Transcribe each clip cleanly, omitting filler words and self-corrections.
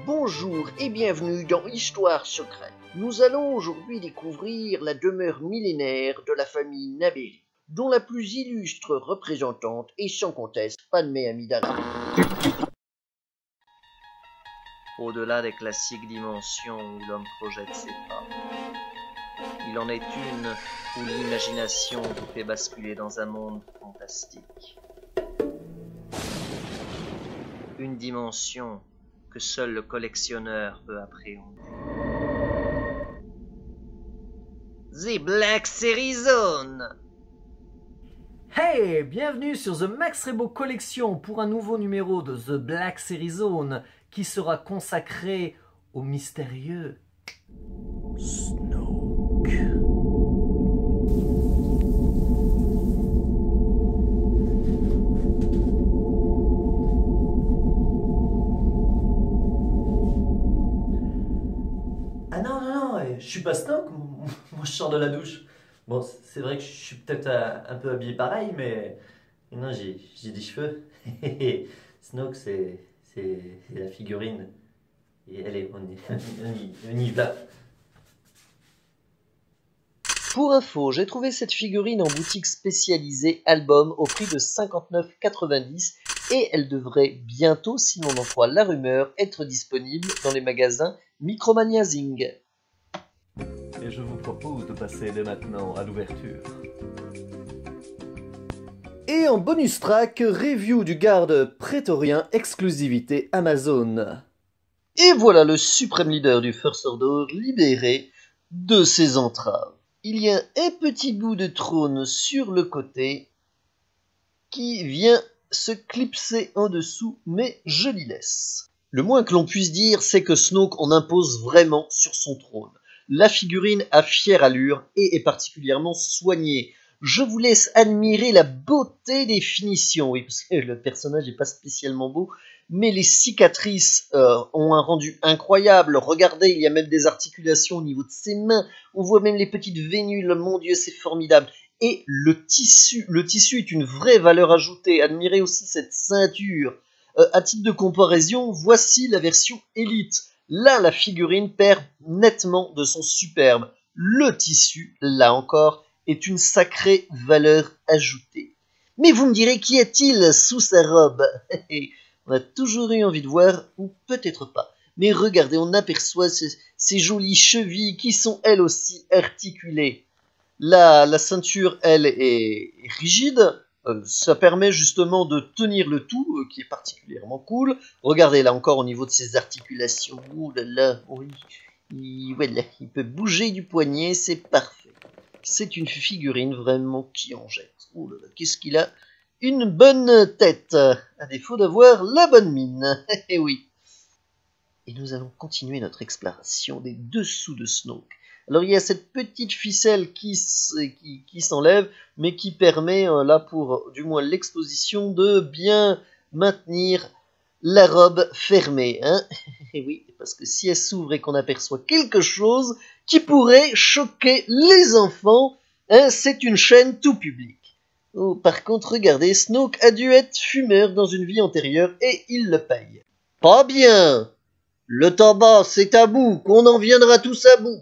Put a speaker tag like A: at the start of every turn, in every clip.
A: Bonjour et bienvenue dans Histoire secrète. Nous allons aujourd'hui découvrir la demeure millénaire de la famille Naberi, dont la plus illustre représentante est sans conteste Padmé Amidala.
B: Au-delà des classiques dimensions où l'homme projette ses pas, il en est une où l'imagination vous fait basculer dans un monde fantastique. Une dimension que seul le collectionneur peut appréhender. The Black Series Zone!
C: Hey, bienvenue sur The Max Rebo Collection pour un nouveau numéro de The Black Series Zone qui sera consacré au mystérieux Snoke. Ah non, je suis pas Snoke, moi je sors de la douche. Bon, c'est vrai que je suis peut-être un peu habillé pareil, mais non, j'ai des cheveux. Snoke, c'est la figurine. Et allez, on y va.
A: Pour info, j'ai trouvé cette figurine en boutique spécialisée album au prix de 59,90 et elle devrait bientôt, si l'on en croit la rumeur, être disponible dans les magasins Micromania Zing.
C: Et je vous propose de passer dès maintenant à l'ouverture. Et en bonus track, review du garde prétorien exclusivité Amazon.
A: Et voilà le suprême leader du First Order libéré de ses entraves. Il y a un petit bout de trône sur le côté qui vient se clipser en dessous, mais je l'y laisse. Le moins que l'on puisse dire, c'est que Snoke en impose vraiment sur son trône. La figurine a fière allure et est particulièrement soignée. Je vous laisse admirer la beauté des finitions. Oui, parce que le personnage n'est pas spécialement beau, mais les cicatrices ont un rendu incroyable. Regardez, il y a même des articulations au niveau de ses mains. On voit même les petites vénules. Mon Dieu, c'est formidable. Et le tissu est une vraie valeur ajoutée. Admirez aussi cette ceinture. À titre de comparaison, voici la version Elite. Là, la figurine perd nettement de son superbe. Le tissu, là encore, est une sacrée valeur ajoutée. Mais vous me direz, qu'y a-t-il sous sa robe? On a toujours eu envie de voir, ou peut-être pas. Mais regardez, on aperçoit ces jolies chevilles qui sont elles aussi articulées. La ceinture, elle, est rigide. Ça permet justement de tenir le tout, qui est particulièrement cool. Regardez là encore au niveau de ses articulations. Ouh là là, oui. Voilà, il peut bouger du poignet, c'est parfait. C'est une figurine vraiment qui en jette. Ouh là là, qu'est-ce qu'il a? Une bonne tête, à défaut d'avoir la bonne mine. Eh oui. Et nous allons continuer notre exploration des dessous de Snoke. Alors il y a cette petite ficelle qui s'enlève, mais qui permet, là pour du moins l'exposition, de bien maintenir la robe fermée. Hein. Et oui, parce que si elle s'ouvre et qu'on aperçoit quelque chose qui pourrait choquer les enfants, hein, c'est une chaîne tout public. Oh, par contre, regardez, Snoke a dû être fumeur dans une vie antérieure et il le paye. Pas bien! Le tabac, c'est tabou, qu'on en viendra tous à bout.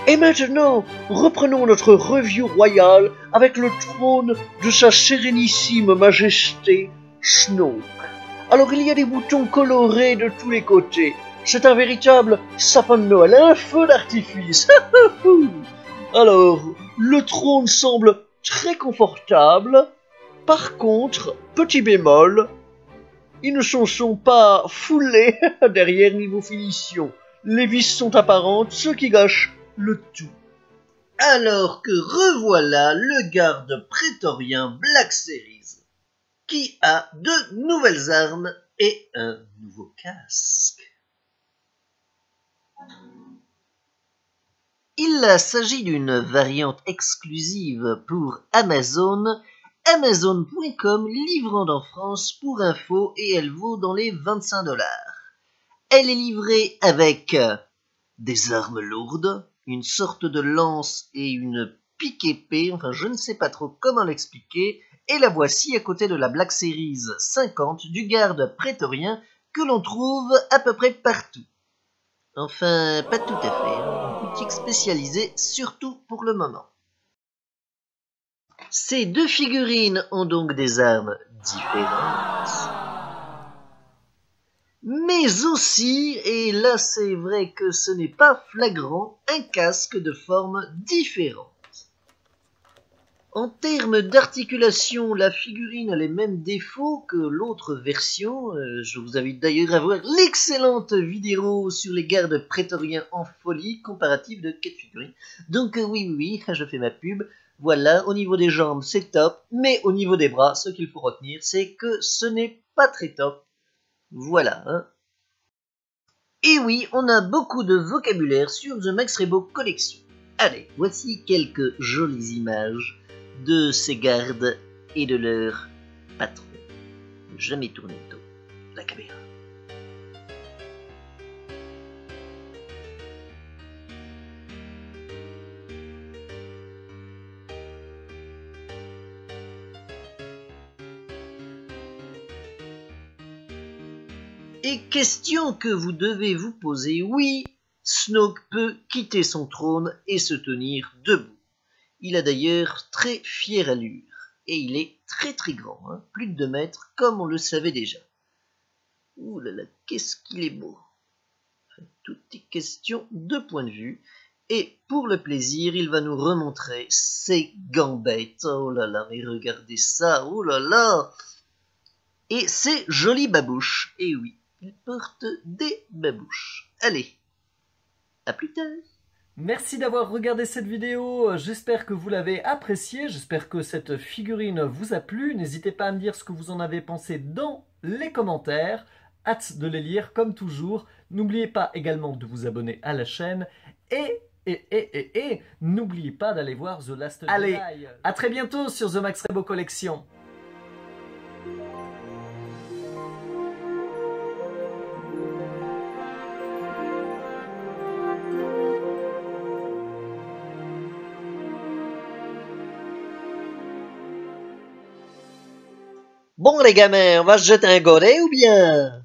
A: Et maintenant, reprenons notre review royale avec le trône de sa sérénissime majesté, Snoke. Alors il y a des boutons colorés de tous les côtés. C'est un véritable sapin de Noël, un feu d'artifice. Alors, le trône semble très confortable. Par contre, petit bémol, ils ne sont pas foulés derrière niveau finition. Les vis sont apparentes, ce qui gâche le tout. Alors que revoilà le garde prétorien Black Series, qui a de nouvelles armes et un nouveau casque. Il s'agit d'une variante exclusive pour Amazon, Amazon.com livrant en France pour info et elle vaut dans les 25$. Elle est livrée avec des armes lourdes, une sorte de lance et une pique épée, enfin je ne sais pas trop comment l'expliquer, Et la voici à côté de la Black Series 50 du garde prétorien que l'on trouve à peu près partout. Enfin, pas tout à fait, hein. Une boutique spécialisée surtout pour le moment. Ces deux figurines ont donc des armes différentes. Mais aussi, et là c'est vrai que ce n'est pas flagrant, un casque de forme différente. En termes d'articulation, la figurine a les mêmes défauts que l'autre version. Je vous invite d'ailleurs à voir l'excellente vidéo sur les gardes prétoriens en folie comparative de 4 figurines. Donc oui, je fais ma pub. Voilà, au niveau des jambes c'est top, mais au niveau des bras, ce qu'il faut retenir, c'est que ce n'est pas très top. Voilà, hein. Et oui, on a beaucoup de vocabulaire sur The Max Rebo Collection. Allez, voici quelques jolies images de ces gardes et de leur patron. Ne jamais tourner le dos, la caméra. Et question que vous devez vous poser, oui, Snoke peut quitter son trône et se tenir debout. Il a d'ailleurs très fière allure, et il est très grand, hein, plus de 2 mètres, comme on le savait déjà. Ouh là là, qu'est-ce qu'il est beau. Tout est question de point de vue, et pour le plaisir, il va nous remontrer ses gambettes. Oh là là, mais regardez ça, oh là là. Et ses jolies babouches, et oui, il porte des babouches. Allez, à plus tard.
D: Merci d'avoir regardé cette vidéo, j'espère que vous l'avez appréciée, j'espère que cette figurine vous a plu. N'hésitez pas à me dire ce que vous en avez pensé dans les commentaires. Hâte de les lire comme toujours. N'oubliez pas également de vous abonner à la chaîne et n'oubliez pas d'aller voir The Last Jedi. Allez, à très bientôt sur The Max Rebo Collection.
A: Bon les gamins, on va se jeter un godet ou bien?